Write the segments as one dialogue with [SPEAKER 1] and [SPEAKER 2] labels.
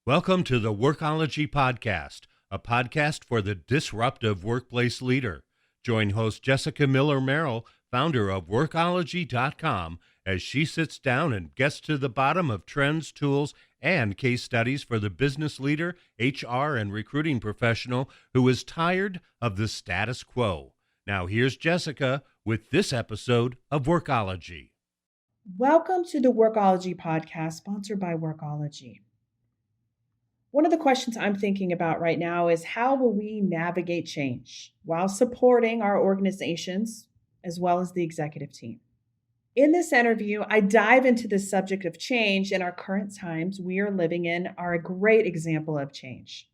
[SPEAKER 1] Welcome to the Workology Podcast, a podcast for the disruptive workplace leader. Join host Jessica Miller-Merrill, founder of Workology.com, as she sits down and gets to the bottom of trends, tools, and case studies for the business leader, HR, and recruiting professional who is tired of the status quo. Now here's Jessica with this episode of Workology.
[SPEAKER 2] Welcome to the Workology Podcast, sponsored by Workology. One of the questions I'm thinking about right now is how will we navigate change while supporting our organizations as well as the executive team? In this interview, I dive into the subject of change, and our current times we are living in are a great example of change.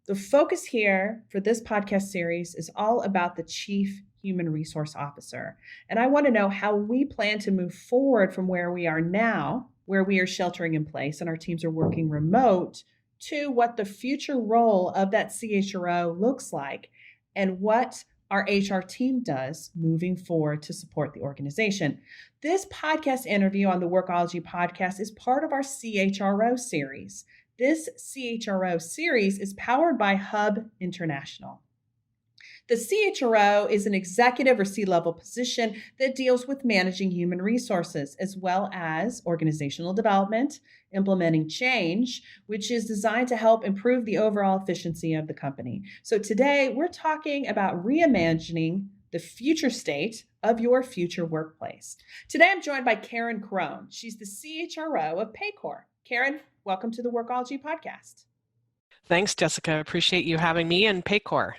[SPEAKER 2] The focus here for this podcast series is all about the Chief Human Resource Officer, and I want to know how we plan to move forward from where we are now, where we are sheltering in place and our teams are working remote, to what the future role of that CHRO looks like and what our HR team does moving forward to support the organization. This podcast interview on the Workology Podcast is part of our CHRO Series. This CHRO Series is powered by Hub International. The CHRO is an executive or C-level position that deals with managing human resources as well as organizational development, implementing change, which is designed to help improve the overall efficiency of the company. So today we're talking about reimagining the future state of your future workplace. Today I'm joined by Karen Crone. She's the CHRO of Paycor. Karen, welcome to the Workology Podcast.
[SPEAKER 3] Thanks, Jessica. Appreciate you having me and Paycor.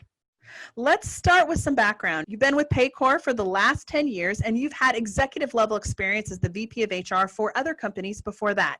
[SPEAKER 2] Let's start with some background. You've been with Paycor for the last 10 years, and you've had executive level experience as the VP of HR for other companies before that.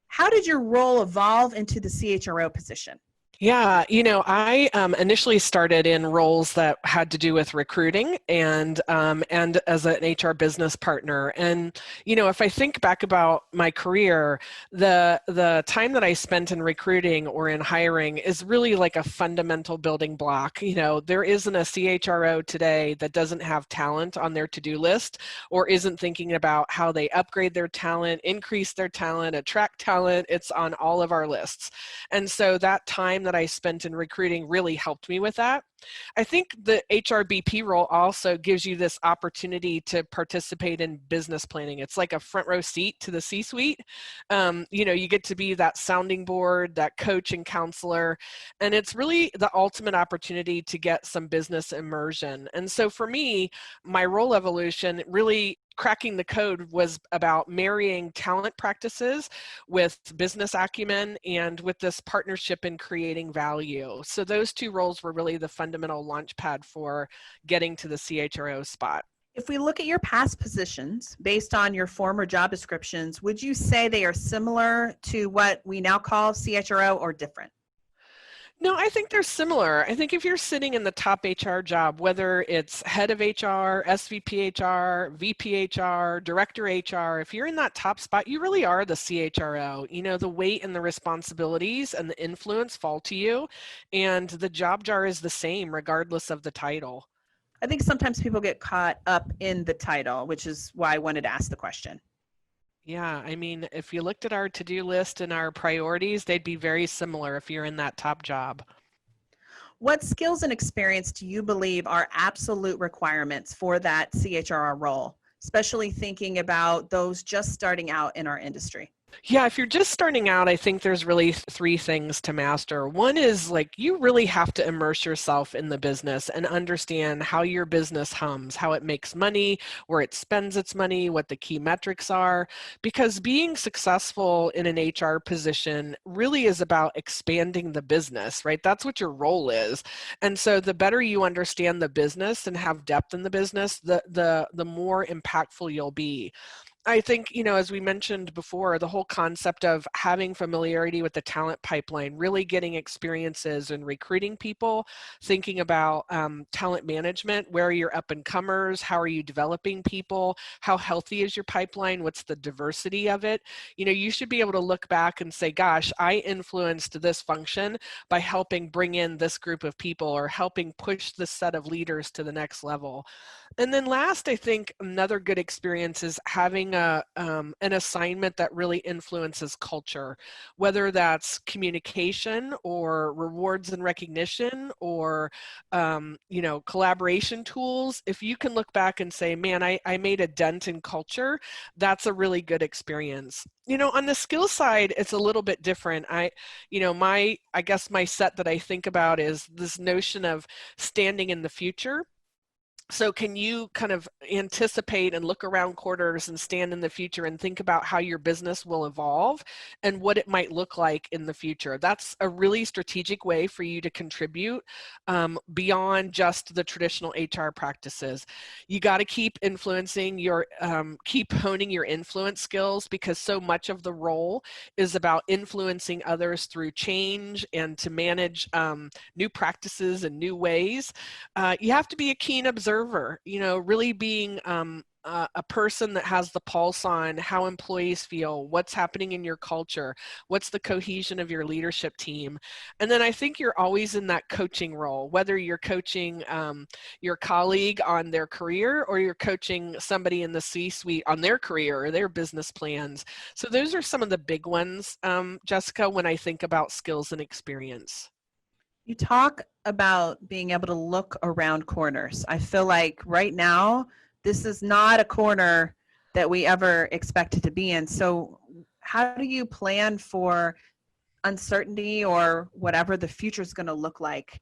[SPEAKER 2] How did your role evolve into the CHRO position?
[SPEAKER 3] Yeah, I initially started in roles that had to do with recruiting and as an HR business partner. And, if I think back about my career, the time that I spent in recruiting or in hiring is really like a fundamental building block. There isn't a CHRO today that doesn't have talent on their to-do list or isn't thinking about how they upgrade their talent, increase their talent, attract talent. It's on all of our lists. And so that time that I spent in recruiting really helped me with that. I think the HRBP role also gives you this opportunity to participate in business planning. It's like a front row seat to the C-suite. You get to be that sounding board, that coach and counselor, and it's really the ultimate opportunity to get some business immersion. And so for me, my role evolution really cracking the code was about marrying talent practices with business acumen and with this partnership in creating value. So those two roles were really the fundamental launch pad for getting to the CHRO spot.
[SPEAKER 2] If we look at your past positions based on your former job descriptions, would you say they are similar to what we now call CHRO or different?
[SPEAKER 3] No, I think they're similar. I think if you're sitting in the top HR job, whether it's head of HR, SVP HR, VP HR, director HR, if you're in that top spot, you really are the CHRO. The weight and the responsibilities and the influence fall to you, and the job jar is the same regardless of the title.
[SPEAKER 2] I think sometimes people get caught up in the title, which is why I wanted to ask the question.
[SPEAKER 3] Yeah, if you looked at our to-do list and our priorities, they'd be very similar if you're in that top job.
[SPEAKER 2] What skills and experience do you believe are absolute requirements for that CHRO role, especially thinking about those just starting out in our industry?
[SPEAKER 3] Yeah, if you're just starting out, I think there's really three things to master. One is you really have to immerse yourself in the business and understand how your business hums, how it makes money, where it spends its money, what the key metrics are, because being successful in an HR position really is about expanding the business, right? That's what your role is. And so the better you understand the business and have depth in the business, the more impactful you'll be. I think, as we mentioned before, the whole concept of having familiarity with the talent pipeline, really getting experiences in recruiting people, thinking about talent management, where are your up-and-comers, how are you developing people, how healthy is your pipeline, what's the diversity of it. You should be able to look back and say, gosh, I influenced this function by helping bring in this group of people or helping push this set of leaders to the next level. And then last, I think another good experience is having taking an assignment that really influences culture, whether that's communication or rewards and recognition or, collaboration tools. If you can look back and say, man, I made a dent in culture, that's a really good experience. On the skill side, it's a little bit different. I guess my set that I think about is this notion of standing in the future. So can you kind of anticipate and look around corners and stand in the future and think about how your business will evolve and what it might look like in the future? That's a really strategic way for you to contribute beyond just the traditional HR practices. You got to keep influencing keep honing your influence skills, because so much of the role is about influencing others through change and to manage new practices and new ways. You have to be a keen observer, really being a person that has the pulse on how employees feel, what's happening in your culture, what's the cohesion of your leadership team. And then I think you're always in that coaching role, whether you're coaching your colleague on their career or you're coaching somebody in the C-suite on their career or their business plans. So those are some of the big ones, Jessica, when I think about skills and experience.
[SPEAKER 4] You talk about being able to look around corners. I feel like right now, this is not a corner that we ever expected to be in. So how do you plan for uncertainty or whatever the future is going to look like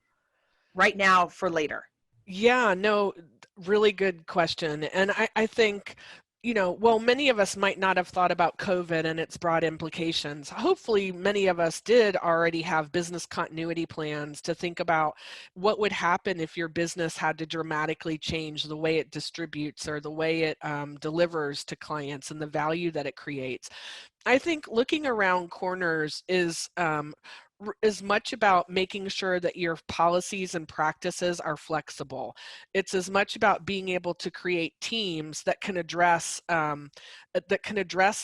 [SPEAKER 4] right now for later?
[SPEAKER 3] Yeah, no, really good question. And I think, many of us might not have thought about COVID and its broad implications. Hopefully, many of us did already have business continuity plans to think about what would happen if your business had to dramatically change the way it distributes or the way it delivers to clients and the value that it creates. I think looking around corners is as much about making sure that your policies and practices are flexible. It's as much about being able to create teams that can address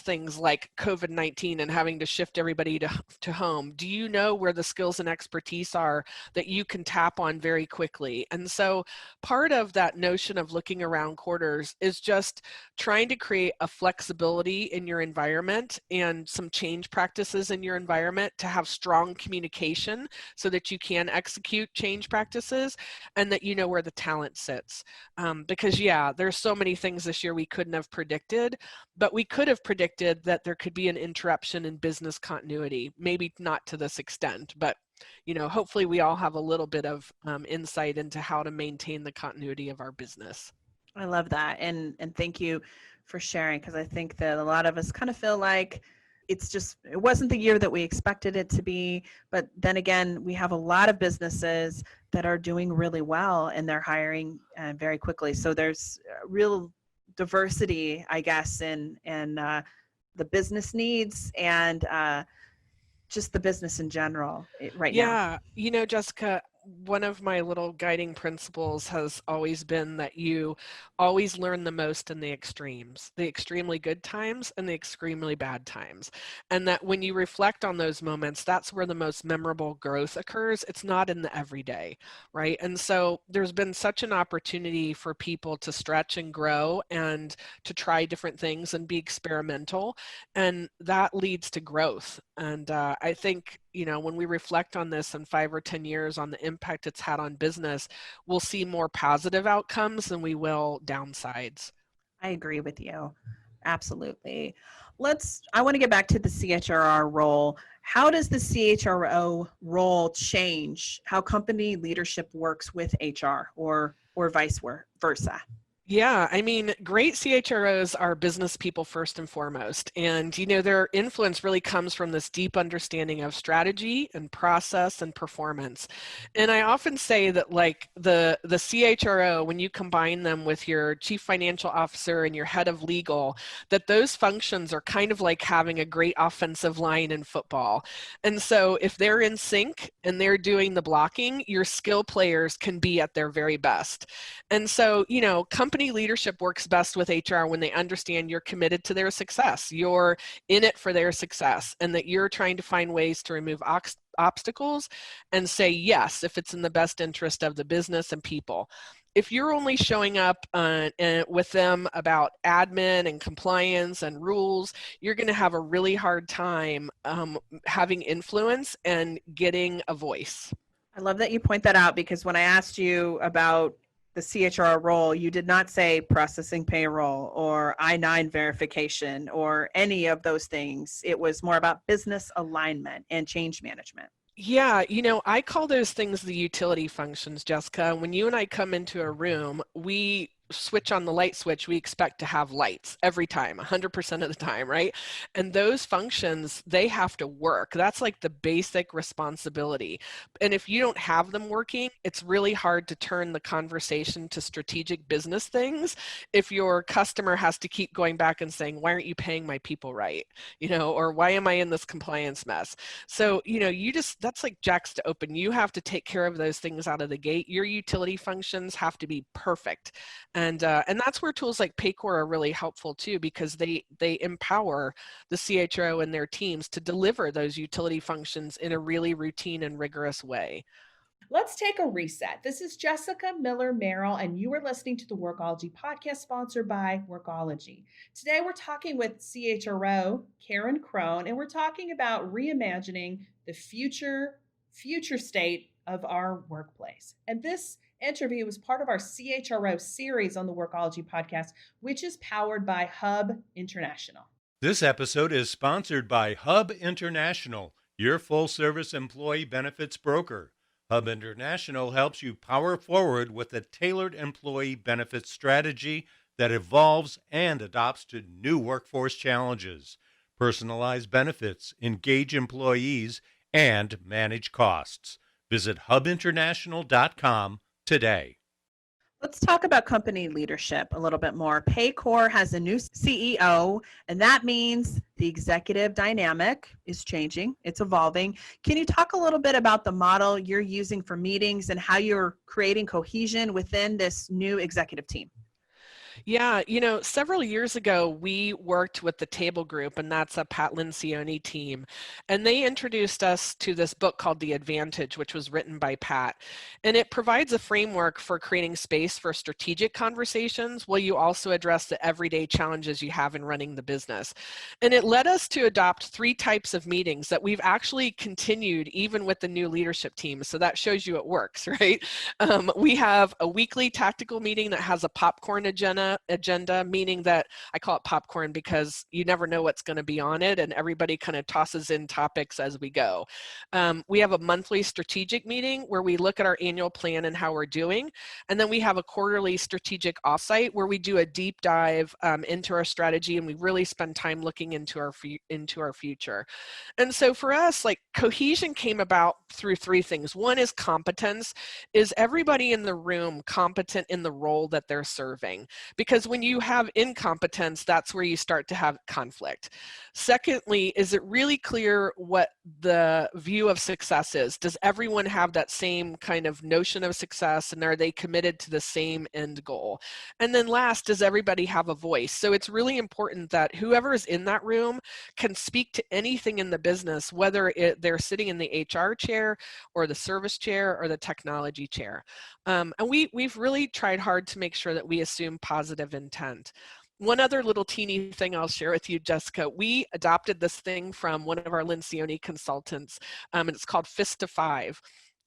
[SPEAKER 3] things like COVID-19 and having to shift everybody to home. Do you know where the skills and expertise are that you can tap on very quickly? And so part of that notion of looking around corners is just trying to create a flexibility in your environment and some change practices in your environment to have strong communication so that you can execute change practices and that you know where the talent sits. Because there's so many things this year we couldn't have predicted, but we could have predicted that there could be an interruption in business continuity, maybe not to this extent, but hopefully we all have a little bit of insight into how to maintain the continuity of our business.
[SPEAKER 4] I love that. And thank you for sharing, because I think that a lot of us kind of feel like it wasn't the year that we expected it to be. But then again, we have a lot of businesses that are doing really well and they're hiring very quickly. So there's real diversity, I guess, in the business needs and just the business in general right now.
[SPEAKER 3] Yeah, Jessica, one of my little guiding principles has always been that you always learn the most in the extremes, the extremely good times and the extremely bad times. And that when you reflect on those moments, that's where the most memorable growth occurs. It's not in the everyday, right? And so there's been such an opportunity for people to stretch and grow and to try different things and be experimental. And that leads to growth. And I think, when we reflect on this in 5 or 10 years on the impact it's had on business, we'll see more positive outcomes than we will downsides.
[SPEAKER 4] I agree with you. Absolutely. I want to get back to the CHRO role. How does the CHRO role change how company leadership works with HR or vice versa?
[SPEAKER 3] Yeah, great CHROs are business people first and foremost. And, their influence really comes from this deep understanding of strategy and process and performance. And I often say that the CHRO, when you combine them with your chief financial officer and your head of legal, that those functions are kind of like having a great offensive line in football. And so if they're in sync and they're doing the blocking, your skill players can be at their very best. And so, company leadership works best with HR when they understand you're committed to their success, you're in it for their success, and that you're trying to find ways to remove obstacles and say yes if it's in the best interest of the business and people. if you're only showing up with them about admin and compliance and rules, you're going to have a really hard time having influence and getting a voice.
[SPEAKER 4] I love that you point that out, because when I asked you about the CHRO role, you did not say processing payroll or I-9 verification or any of those things. It was more about business alignment and change management.
[SPEAKER 3] Yeah, I call those things the utility functions, Jessica. When you and I come into a room, we switch on the light switch, we expect to have lights every time, 100% of the time, right? And those functions, they have to work. That's like the basic responsibility. And if you don't have them working, it's really hard to turn the conversation to strategic business things if your customer has to keep going back and saying, why aren't you paying my people right? Or why am I in this compliance mess? So, that's like jacks to open. You have to take care of those things out of the gate. Your utility functions have to be perfect. And that's where tools like Paycor are really helpful too, because they empower the CHRO and their teams to deliver those utility functions in a really routine and rigorous way.
[SPEAKER 2] Let's take a reset. This is Jessica Miller Merrill, and you are listening to the Workology Podcast, sponsored by Workology. Today, we're talking with CHRO Karen Crone, and we're talking about reimagining the future state of our workplace. And this interview was part of our CHRO Series on the Workology Podcast, which is powered by Hub International.
[SPEAKER 1] This episode is sponsored by Hub International, your full-service employee benefits broker. Hub International helps you power forward with a tailored employee benefits strategy that evolves and adapts to new workforce challenges. Personalize benefits, engage employees, and manage costs. Visit hubinternational.com today.
[SPEAKER 4] Let's talk about company leadership a little bit more. Paycor has a new CEO, and that means the executive dynamic is changing. It's evolving. Can you talk a little bit about the model you're using for meetings and how you're creating cohesion within this new executive team?
[SPEAKER 3] Yeah, several years ago, we worked with the Table Group, and that's a Pat Lencioni team. And they introduced us to this book called The Advantage, which was written by Pat. And it provides a framework for creating space for strategic conversations while you also address the everyday challenges you have in running the business. And it led us to adopt 3 types of meetings that we've actually continued even with the new leadership team. So that shows you it works, right? We have a weekly tactical meeting that has a popcorn agenda, meaning that I call it popcorn because you never know what's going to be on it, and everybody kind of tosses in topics as we go. We have a monthly strategic meeting where we look at our annual plan and how we're doing, and then we have a quarterly strategic offsite where we do a deep dive into our strategy, and we really spend time looking into our future. And so for us, like, cohesion came about through 3 things. One is competence. Is everybody in the room competent in the role that they're serving? Because when you have incompetence, that's where you start to have conflict. Secondly, is it really clear what the view of success is? Does everyone have that same kind of notion of success, and are they committed to the same end goal? And then last, does everybody have a voice? So it's really important that whoever is in that room can speak to anything in the business, whether they're sitting in the HR chair or the service chair or the technology chair. And we've really tried hard to make sure that we assume positive intent. One other little teeny thing I'll share with you, Jessica, we adopted this thing from one of our Lencioni consultants, and it's called Fist to 5.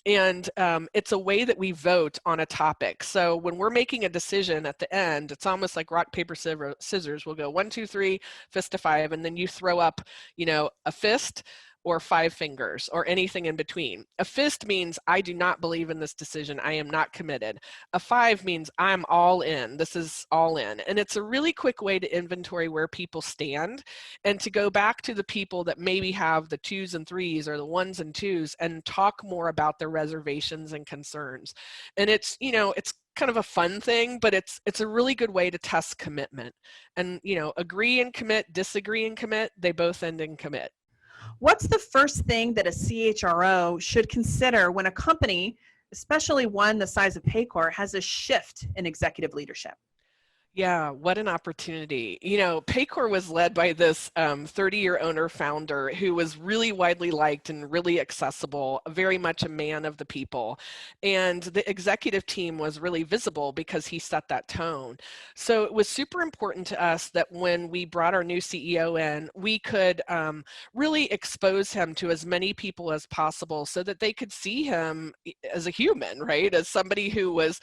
[SPEAKER 3] And it's a way that we vote on a topic. So when we're making a decision at the end, it's almost like rock, paper, scissors. We'll go 1, 2, 3, fist to 5, and then you throw up, a fist or 5 fingers or anything in between. A fist means I do not believe in this decision. I am not committed. A 5 means I'm all in. This is all in. And it's a really quick way to inventory where people stand and to go back to the people that maybe have the 2s and 3s or the 1s and 2s and talk more about their reservations and concerns. And it's kind of a fun thing, but it's a really good way to test commitment. And, agree and commit, disagree and commit, they both end in commit.
[SPEAKER 4] What's the first thing that a CHRO should consider when a company, especially one the size of Paycor, has a shift in executive leadership?
[SPEAKER 3] Yeah, what an opportunity. Paycor was led by this 30-year owner founder who was really widely liked and really accessible, very much a man of the people. And the executive team was really visible because he set that tone. So it was super important to us that when we brought our new CEO in, we could really expose him to as many people as possible so that they could see him as a human, right? As somebody who was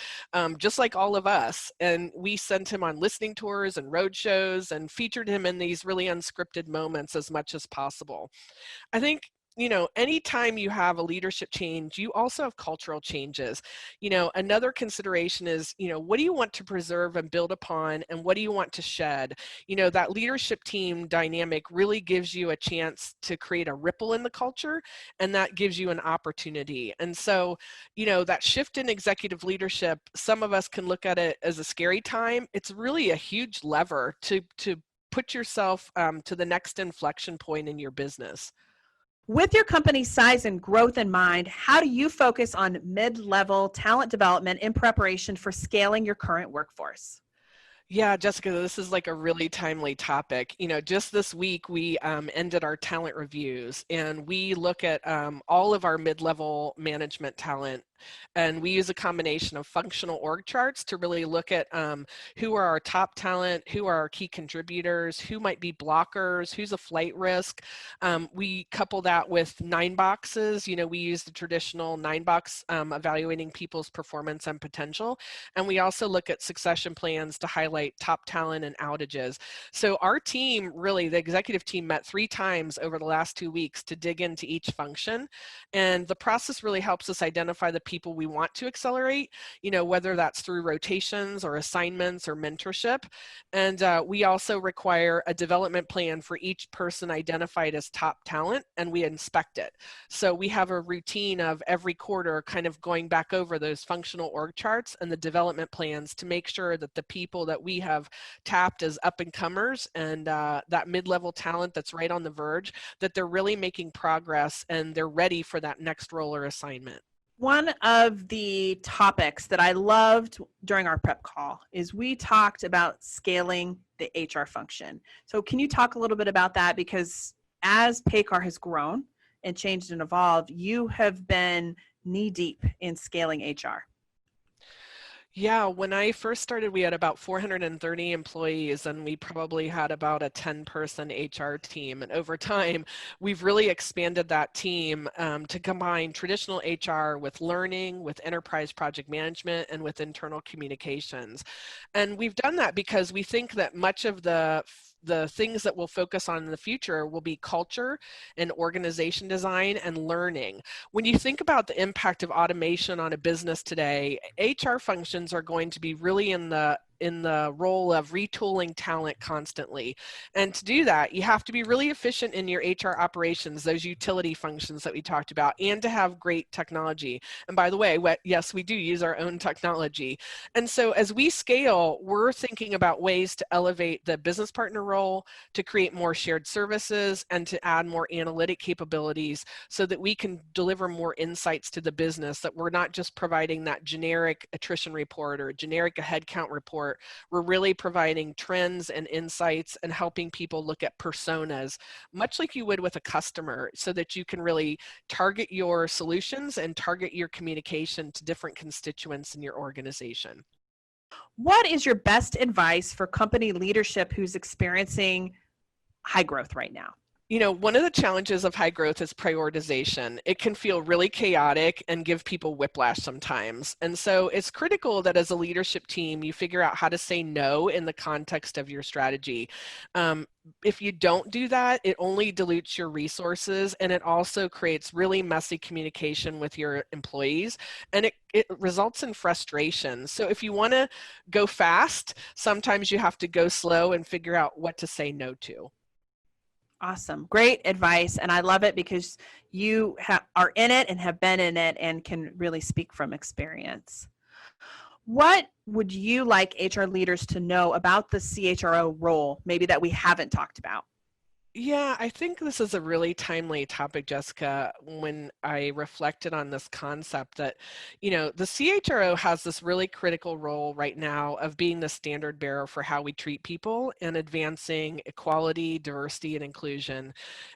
[SPEAKER 3] just like all of us. And we sent him on listening tours and road shows and featured him in these really unscripted moments as much as possible. I think, anytime you have a leadership change, you also have cultural changes. Another consideration is, what do you want to preserve and build upon, and what do you want to shed? That leadership team dynamic really gives you a chance to create a ripple in the culture, and that gives you an opportunity. And so, that shift in executive leadership, some of us can look at it as a scary time. It's really a huge lever to put yourself to the next inflection point in your business.
[SPEAKER 4] With your company's size and growth in mind, how do you focus on mid-level talent development in preparation for scaling your current workforce?
[SPEAKER 3] Yeah, Jessica, this is like a really timely topic. Just this week, we ended our talent reviews, and we look at all of our mid-level management talent. And we use a combination of functional org charts to really look at who are our top talent, who are our key contributors, who might be blockers, who's a flight risk. We couple that with 9 boxes. We use the traditional 9 box evaluating people's performance and potential. And we also look at succession plans to highlight top talent and outages. So our team, really, the executive team met 3 times over the last 2 weeks to dig into each function. And the process really helps us identify the people we want to accelerate, whether that's through rotations or assignments or mentorship. And we also require a development plan for each person identified as top talent, and we inspect it. So we have a routine of every quarter kind of going back over those functional org charts and the development plans to make sure that the people that we have tapped as up and comers and that mid-level talent that's right on the verge, that they're really making progress and they're ready for that next role or assignment.
[SPEAKER 4] One of the topics that I loved during our prep call is we talked about scaling the HR function. So can you talk a little bit about that? Because as Paycor has grown and changed and evolved, you have been knee deep in scaling HR.
[SPEAKER 3] Yeah, when I first started, we had about 430 employees, and we probably had about a 10-person HR team. And over time, we've really expanded that team to combine traditional HR with learning, with enterprise project management, and with internal communications. And we've done that because we think that much of the things that we'll focus on in the future will be culture and organization design and learning. When you think about the impact of automation on a business today, HR functions are going to be really in the role of retooling talent constantly. And to do that, you have to be really efficient in your HR operations, those utility functions that we talked about, and to have great technology. And by the way, yes, we do use our own technology. And so as we scale, we're thinking about ways to elevate the business partner role, to create more shared services, and to add more analytic capabilities so that we can deliver more insights to the business, that we're not just providing that generic attrition report or generic headcount report. We're really providing trends and insights and helping people look at personas, much like you would with a customer, so that you can really target your solutions and target your communication to different constituents in your organization.
[SPEAKER 4] What is your best advice for company leadership who's experiencing high growth right now?
[SPEAKER 3] One of the challenges of high growth is prioritization. It can feel really chaotic and give people whiplash sometimes. And so it's critical that as a leadership team, you figure out how to say no in the context of your strategy. If you don't do that, it only dilutes your resources, and it also creates really messy communication with your employees, and it results in frustration. So if you want to go fast, sometimes you have to go slow and figure out what to say no to.
[SPEAKER 4] Awesome. Great advice. And I love it because you are in it and have been in it and can really speak from experience. What would you like HR leaders to know about the CHRO role, maybe that we haven't talked about?
[SPEAKER 3] Yeah, I think this is a really timely topic, Jessica, when I reflected on this concept that, the CHRO has this really critical role right now of being the standard bearer for how we treat people and advancing equality, diversity, and inclusion.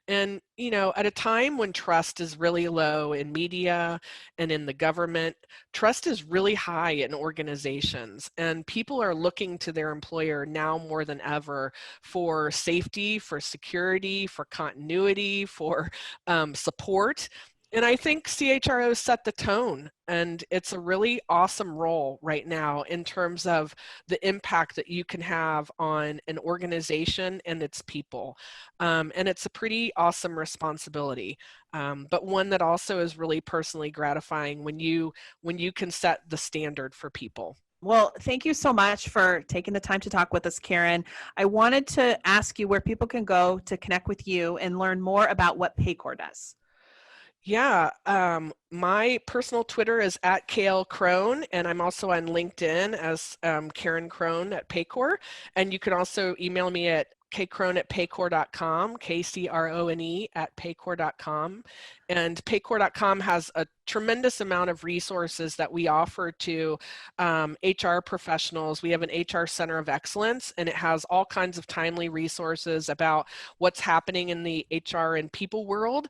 [SPEAKER 3] And, at a time when trust is really low in media and in the government, trust is really high in organizations, and people are looking to their employer now more than ever for safety, for security, for continuity, for support. And I think CHRO set the tone, and it's a really awesome role right now in terms of the impact that you can have on an organization and its people. And it's a pretty awesome responsibility, but one that also is really personally gratifying when you can set the standard for people.
[SPEAKER 4] Well, thank you so much for taking the time to talk with us, Karen. I wanted to ask you where people can go to connect with you and learn more about what Paycor does.
[SPEAKER 3] Yeah, my personal Twitter is at KL Crone, and I'm also on LinkedIn as Karen Crone at Paycor. And you can also email me at kcrone@paycor.com, KCRONE@paycor.com. And paycor.com has a tremendous amount of resources that we offer to HR professionals. We have an HR Center of Excellence, and it has all kinds of timely resources about what's happening in the HR and people world,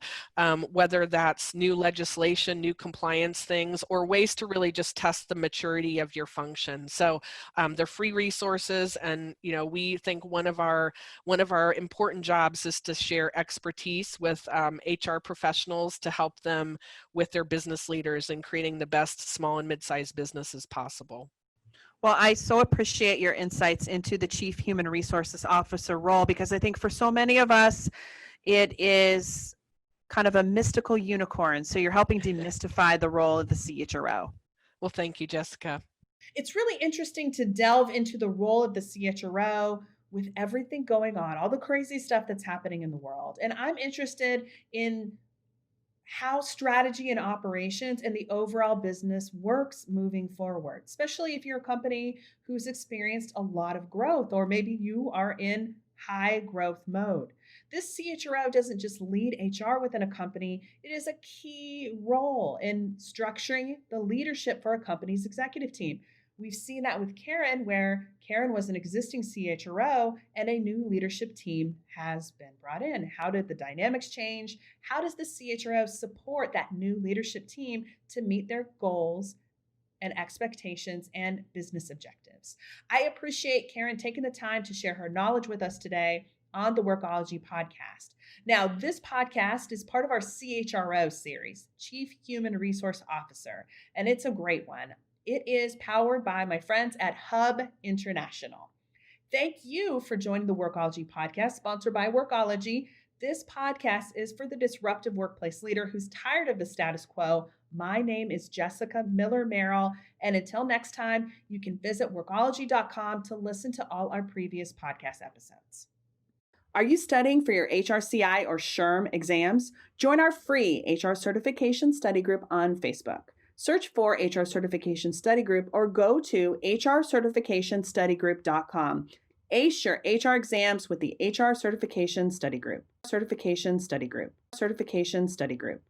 [SPEAKER 3] whether that's new legislation, new compliance things, or ways to really just test the maturity of your function. So they're free resources, and we think one of our important jobs is to share expertise with HR professionals to help them with their business leaders in creating the best small and mid-sized businesses possible.
[SPEAKER 4] Well, I so appreciate your insights into the Chief Human Resources Officer role, because I think for so many of us, it is kind of a mystical unicorn. So you're helping demystify the role of the CHRO.
[SPEAKER 3] Well, thank you, Jessica.
[SPEAKER 2] It's really interesting to delve into the role of the CHRO with everything going on, all the crazy stuff that's happening in the world. And I'm interested in how strategy and operations and the overall business works moving forward, especially if you're a company who's experienced a lot of growth, or maybe you are in high growth mode. This CHRO doesn't just lead HR within a company, it is a key role in structuring the leadership for a company's executive team. We've seen that with Karen, where Karen was an existing CHRO and a new leadership team has been brought in. How did the dynamics change? How does the CHRO support that new leadership team to meet their goals and expectations and business objectives? I appreciate Karen taking the time to share her knowledge with us today on the Workology Podcast. Now, this podcast is part of our CHRO series, Chief Human Resource Officer, and it's a great one. It is powered by my friends at Hub International. Thank you for joining the Workology Podcast, sponsored by Workology. This podcast is for the disruptive workplace leader who's tired of the status quo. My name is Jessica Miller Merrill, and until next time, you can visit workology.com to listen to all our previous podcast episodes. Are you studying for your HRCI or SHRM exams? Join our free HR Certification Study Group on Facebook. Search for HR Certification Study Group or go to hrcertificationstudygroup.com. Ace your HR exams with the HR Certification Study Group. Certification Study Group. Certification Study Group.